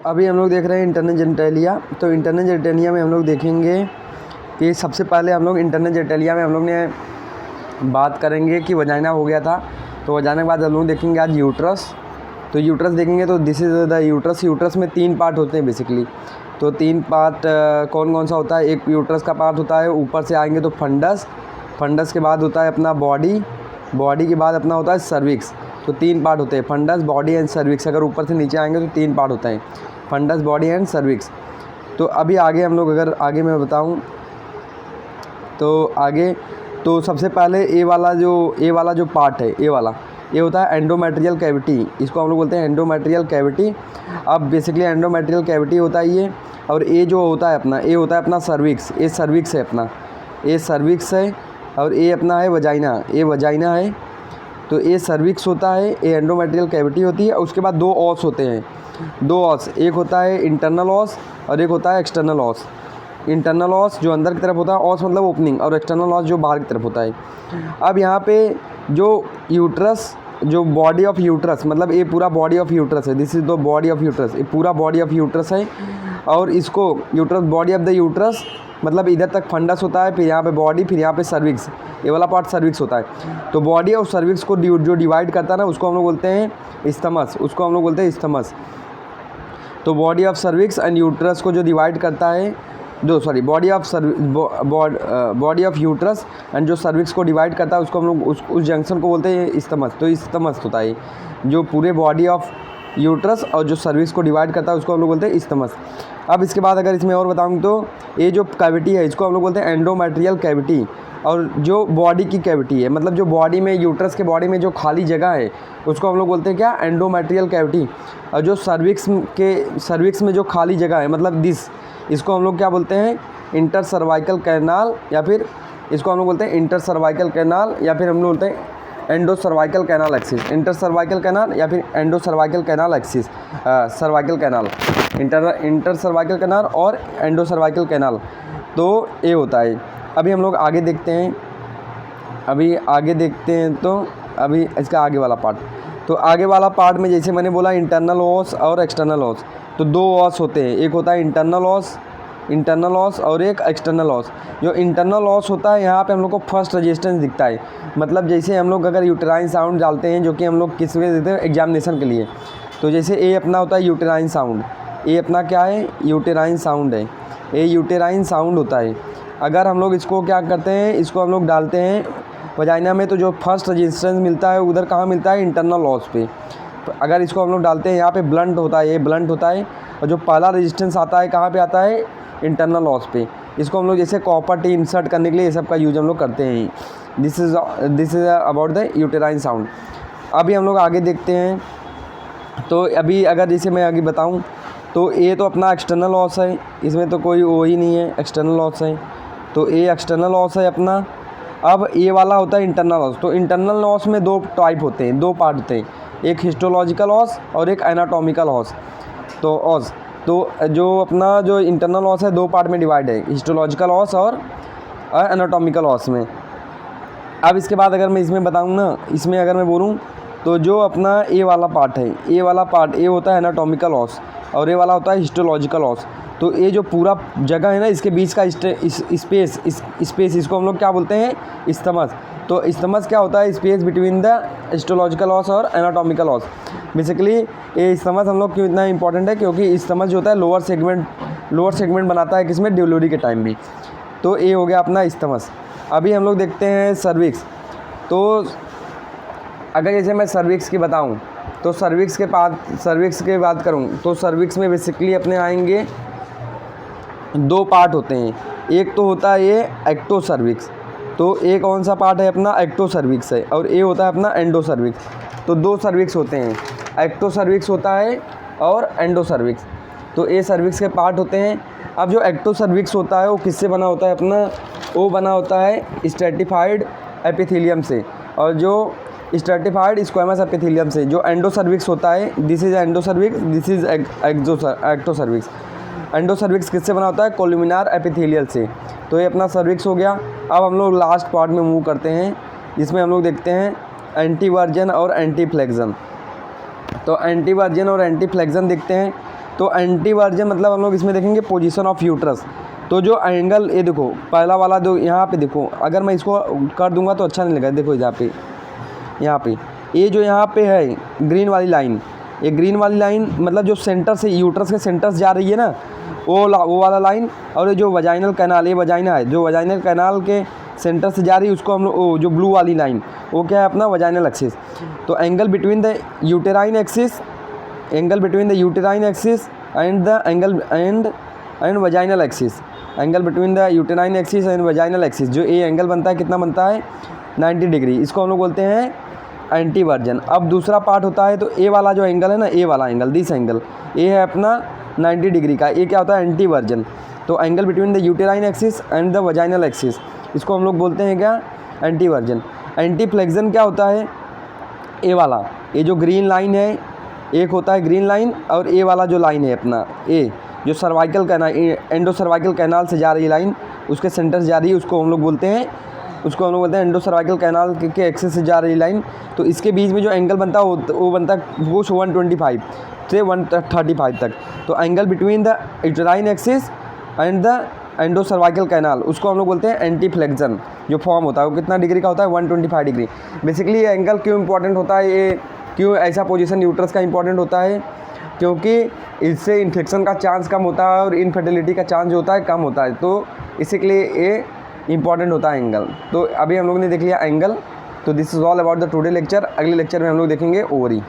अभी हम लोग देख रहे हैं इंटरनल जेनिटलिया। तो इंटरनल जेनिटलिया में हम लोग देखेंगे कि सबसे पहले हम लोग इंटरनल जेनिटलिया में हम लोग ने बात करेंगे कि वजाइना हो गया था। तो वजाइना के बाद हम लोग देखेंगे आज यूट्रस। तो यूट्रस देखेंगे तो this is the uterus. Uterus में 3 पार्ट होते हैं बेसिकली। तो 3 पार्ट कौन कौन सा होता है? एक यूट्रस का पार्ट होता है, ऊपर से आएंगे तो फंडस। फंडस के बाद होता है अपना बॉडी। बॉडी के बाद अपना होता है सर्विक्स। तो 3 पार्ट होते हैं, फंडस, बॉडी एंड सर्विक्स। अगर ऊपर से नीचे आएंगे तो 3 पार्ट होते हैं, फंडस, बॉडी एंड सर्विक्स। तो अभी आगे हम लोग अगर आगे मैं बताऊं तो आगे तो सबसे पहले ए वाला जो पार्ट है, ये होता है एंडोमेट्रियल कैविटी। इसको हम लोग बोलते हैं एंडोमेट्रियल कैविटी। अब बेसिकली एंडोमेट्रियल कैविटी होता है ये। और ये जो होता है अपना, ये होता है अपना सर्विक्स। ये सर्विक्स है अपना, ये सर्विक्स है। और ये अपना है वजाइना, ये वजाइना है। तो ये सर्विक्स होता है, ये एंडोमेट्रियल कैविटी होती है। और उसके बाद 2 ऑस होते हैं, 2 ऑस। एक होता है इंटरनल ऑस और एक होता है एक्सटर्नल ऑस। इंटरनल ऑस जो अंदर की तरफ होता है, ऑस मतलब ओपनिंग, और एक्सटर्नल ऑस जो बाहर की तरफ होता है। अब यहाँ पे जो यूट्रस, जो बॉडी ऑफ यूट्रस, मतलब ये पूरा बॉडी ऑफ यूट्रस है। This is the body of uterus, ये पूरा बॉडी ऑफ यूट्रस है। और इसको uterus, body of the uterus मतलब इधर तक फंडस होता है, फिर यहाँ पे बॉडी, फिर यहाँ पे सर्विक्स। ये वाला पार्ट सर्विक्स होता है। तो बॉडी और सर्विक्स को जो डिवाइड करता है ना, उसको हम लोग बोलते हैं इस्थमस। उसको हम लोग बोलते हैं इस्थमस। तो body of cervix and uterus को जो डिवाइड करता है, बॉडी ऑफ यूट्रस एंड जो सर्विक्स को डिवाइड करता है, उसको हम लोग उस जंक्शन को बोलते हैं इस्थमस। तो इस्थमस होता है जो पूरे बॉडी ऑफ यूट्रस और जो सर्विक्स को डिवाइड करता है, उसको हम लोग बोलते हैं इस्थमस। अब इसके बाद अगर इसमें और बताऊँ तो ये जो कैविटी है, इसको हम लोग बोलते हैं एंडोमेट्रियल कैविटी। और जो बॉडी की कैविटी है, मतलब जो बॉडी में, यूट्रस के बॉडी में जो खाली जगह है, उसको हम लोग बोलते हैं क्या? Endometrial cavity. और जो सर्विक्स में जो खाली जगह है, मतलब इसको हम लोग क्या बोलते हैं? इंटर सर्वाइकल कैनाल, या फिर इसको हम लोग बोलते हैं इंटर सर्वाइकल कैनाल, या फिर हम लोग बोलते हैं endo cervical canal axis. Inter cervical canal या फिर endo cervical canal axis, cervical canal, inter cervical canal और एंडो सर्वाइकल कैनाल। तो ये होता है। अभी हम लोग आगे देखते हैं, तो अभी इसका आगे वाला पार्ट। तो आगे वाला पार्ट में जैसे मैंने बोला इंटरनल ऑस और एक्सटर्नल ऑस। तो 2 ऑस होते हैं, एक होता है इंटरनल ऑस और एक एक्सटर्नल ऑस। जो इंटरनल ऑस होता है, यहाँ पे हम लोग को फर्स्ट रेजिस्टेंस दिखता है। मतलब जैसे हम लोग अगर यूटेराइन साउंड डालते हैं, जो कि हम लोग किस में देते हैं? एग्जामिनेशन के लिए। तो जैसे ये अपना होता है यूटेराइन साउंड, ये अपना क्या है? यूटेराइन साउंड है। ये यूटेराइन साउंड होता है। अगर हम लोग इसको क्या करते हैं, इसको हम लोग डालते हैं वजाइना में, तो जो फर्स्ट रेजिस्टेंस मिलता है उधर कहाँ मिलता है? इंटरनल ऑस पे। अगर इसको हम लोग डालते हैं यहाँ पे, ब्लंट होता है, ये ब्लंट होता है। और जो पहला रेजिस्टेंस आता है कहाँ पे आता है? इंटरनल ऑस पे। इसको हम लोग जैसे कॉपर टी इंसर्ट करने के लिए ये सब का यूज हम लोग करते हैं। This is about the uterine sound. अभी हम लोग आगे देखते हैं। तो अभी अगर जैसे मैं आगे बताऊँ तो ये तो अपना एक्सटर्नल ऑस है, इसमें तो कोई वो ही नहीं है, एक्सटर्नल ऑस है। तो ये एक्सटर्नल ऑस है अपना। अब ये वाला होता है इंटरनल ऑस। तो इंटरनल ऑस में 2 टाइप होते हैं, 2 पार्ट होते हैं, एक हिस्टोलॉजिकल ऑस और एक एनाटॉमिकल ऑस। तो जो अपना जो इंटरनल ऑस है 2 पार्ट में डिवाइड है, हिस्टोलॉजिकल ऑस और एनाटॉमिकल ऑस में। अब इसके बाद अगर मैं इसमें बताऊँ ना, इसमें अगर मैं बोलूँ तो जो अपना ये वाला पार्ट है, ये वाला पार्ट ये होता है एनाटॉमिकल ऑस और ये वाला होता है हिस्टोलॉजिकल ऑस। तो ये जो पूरा जगह है ना, इसके बीच का स्पेस, इसको हम लोग क्या बोलते हैं? इस्थमस। तो इस्थमस क्या होता है? स्पेस बिटवीन द हिस्टोलॉजिकल ऑस और एनाटॉमिकल ऑस। बेसिकली ये इस्थमस हम लोग क्यों इतना इंपॉर्टेंट है? क्योंकि इस्थमस जो होता है लोअर सेगमेंट बनाता है, किसमें? डिलीवरी के टाइम भी। तो ये हो गया अपना इस्थमस। अभी हम लोग देखते हैं सर्विक्स। तो अगर जैसे मैं सर्विक्स की बताऊँ तो सर्विक्स के बात करूँ तो सर्विक्स में बेसिकली अपने आएंगे 2 पार्ट होते हैं। एक तो होता है ये एक्टो सर्विक्स। तो ये कौन सा पार्ट है अपना? एक्टो सर्विक्स है। और ये होता है अपना एंडो सर्विक्स। तो 2 सर्विक्स होते हैं, एक्टो सर्विक्स होता है और एंडो सर्विक्स। तो ये सर्विक्स के पार्ट होते हैं। अब जो एक्टो सर्विक्स होता है वो किससे बना होता है अपना? वो बना होता है स्ट्रैटिफाइड एपिथेलियम से, और जो स्ट्रैटिफाइड स्क्वैमस एपिथेलियम से। जो एंडो सर्विक्स होता है, this is endocervix, this is ectocervix. Endocervix किससे बना होता है? कोलुमिनार एपिथेलियल से। तो ये अपना सर्विक्स हो गया। अब हम लोग लास्ट पार्ट में मूव करते हैं, जिसमें हम लोग देखते हैं एंटीवर्जन और एंटीफ्लेक्शन। तो एंटीवर्जन और एंटीफ्लेक्शन देखते हैं। तो एंटीवर्जन मतलब हम लोग इसमें देखेंगे पोजीशन ऑफ यूट्रस। तो जो एंगल, ये देखो पहला वाला जो यहाँ पे देखो, अगर मैं इसको कर दूंगा तो अच्छा नहीं लगेगा। देखो यहाँ पे ये जो यहाँ पे है ग्रीन वाली लाइन, ये ग्रीन वाली लाइन मतलब जो सेंटर से यूट्रस के सेंटर से जा रही है ना, वो वाला लाइन। और ये जो वजाइनल कैनाल, ये वजाइना है, जो वजाइनल कैनाल के सेंटर से जा रही है उसको हम लोग, जो ब्लू वाली लाइन वो क्या है अपना वजाइनल एक्सिस। तो angle between the uterine axis, angle between the uterine axis and the angle and vaginal axis, angle between the uterine axis and vaginal axis, जो ये एंगल बनता है कितना बनता है 90 डिग्री, इसको हम लोग बोलते हैं एंटीवर्जन। अब दूसरा पार्ट होता है, तो ए वाला जो एंगल है ना, ए वाला एंगल, दिस एंगल, ये है अपना 90 डिग्री का, ये क्या होता है एंटीवर्जन। तो angle between the uterine axis and the vaginal axis, इसको हम लोग बोलते हैं क्या एंटीवर्जन। एंटी फ्लेक्शन क्या होता है, ए वाला, ये जो ग्रीन लाइन है, एक होता है ग्रीन लाइन, और ए वाला जो लाइन है अपना ए, जो cervical canal, endo cervical canal से जा रही लाइन, उसके सेंटर से जा रही है, उसको हम लोग बोलते हैं एंडो सर्वाइकल कैनाल के एक्सिस से जा रही लाइन। तो इसके बीच में जो एंगल बनता है वो बनता है वो 125 से 135 तक। तो angle between the uterine axis and the endo cervical canal, उसको हम लोग बोलते हैं एंटी फ्लेक्शन। जो फॉर्म होता है वो कितना डिग्री का होता है 125 डिग्री। बेसिकली ये एंगल क्यों इंपॉर्टेंट होता है, ये क्यों ऐसा पोजीशन यूट्रस का इंपॉर्टेंट होता है, क्योंकि इससे इन्फेक्शन का चांस कम होता है और इनफर्टिलिटी का चांस जो होता है कम होता है। तो इसी के लिए ये इंपॉर्टेंट होता है एंगल। तो अभी हम लोग ने देख लिया एंगल। तो this is all about the today lecture. अगले लेक्चर में हम लोग देखेंगे ओवरी।